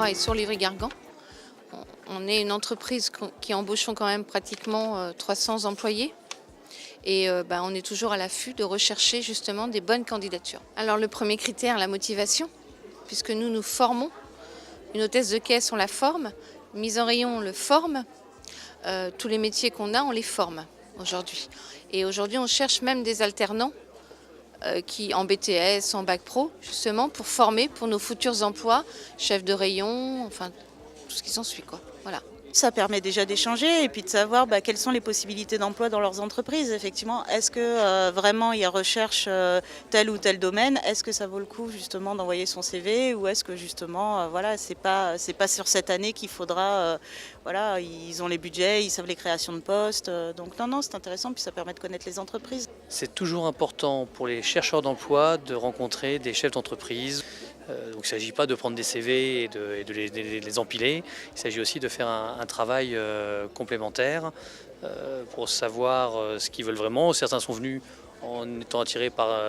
d'emploi est sur Livry-Gargan. On est une entreprise qui embauchons quand même pratiquement 300 employés. Et on est toujours à l'affût de rechercher justement des bonnes candidatures. Alors le premier critère, la motivation, puisque nous formons. Une hôtesse de caisse, on la forme. Mise en rayon, on le forme. Tous les métiers qu'on a, on les forme aujourd'hui. Et aujourd'hui, on cherche même des alternants qui en BTS, en bac pro, justement, pour former pour nos futurs emplois, chefs de rayon, enfin tout ce qui s'ensuit, quoi. Voilà. Ça permet déjà d'échanger et puis de savoir quelles sont les possibilités d'emploi dans leurs entreprises. Effectivement, est-ce que vraiment ils recherchent tel ou tel domaine? Est-ce que ça vaut le coup justement d'envoyer son CV ou est-ce que justement, c'est pas sur cette année qu'il faudra, ils ont les budgets, ils savent les créations de postes. Donc non, c'est intéressant puis ça permet de connaître les entreprises. C'est toujours important pour les chercheurs d'emploi de rencontrer des chefs d'entreprise. Donc il ne s'agit pas de prendre des CV et de les empiler, il s'agit aussi de faire un travail complémentaire pour savoir ce qu'ils veulent vraiment. Certains sont venus en étant attirés par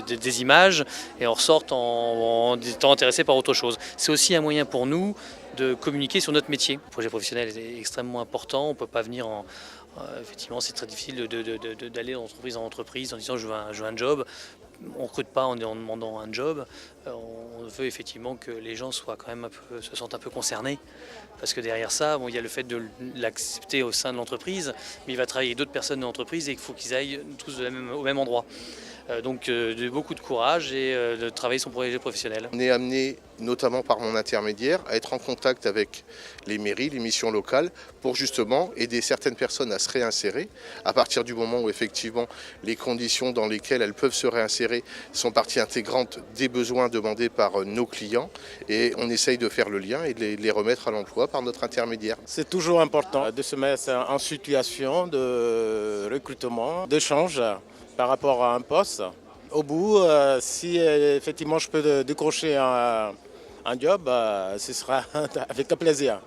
des images et en ressortent en étant intéressés par autre chose. C'est aussi un moyen pour nous de communiquer sur notre métier. Le projet professionnel est extrêmement important, on ne peut pas venir effectivement, c'est très difficile d'aller d'entreprise en entreprise en disant je veux un job. On ne recrute pas en demandant un job. On veut effectivement que les gens soient quand même se sentent un peu concernés. Parce que derrière ça, il y a le fait de l'accepter au sein de l'entreprise, mais il va travailler avec d'autres personnes de l'entreprise et il faut qu'ils aillent tous au même endroit. Donc beaucoup de courage et de travailler son projet professionnel. On est amené, notamment par mon intermédiaire, à être en contact avec les mairies, les missions locales, pour justement aider certaines personnes à se réinsérer, à partir du moment où effectivement les conditions dans lesquelles elles peuvent se réinsérer sont partie intégrante des besoins demandés par nos clients, et on essaye de faire le lien et de les remettre à l'emploi par notre intermédiaire. C'est toujours important de se mettre en situation de recrutement, d'échange par rapport à un poste. Au bout, si effectivement je peux décrocher un job, ce sera avec plaisir.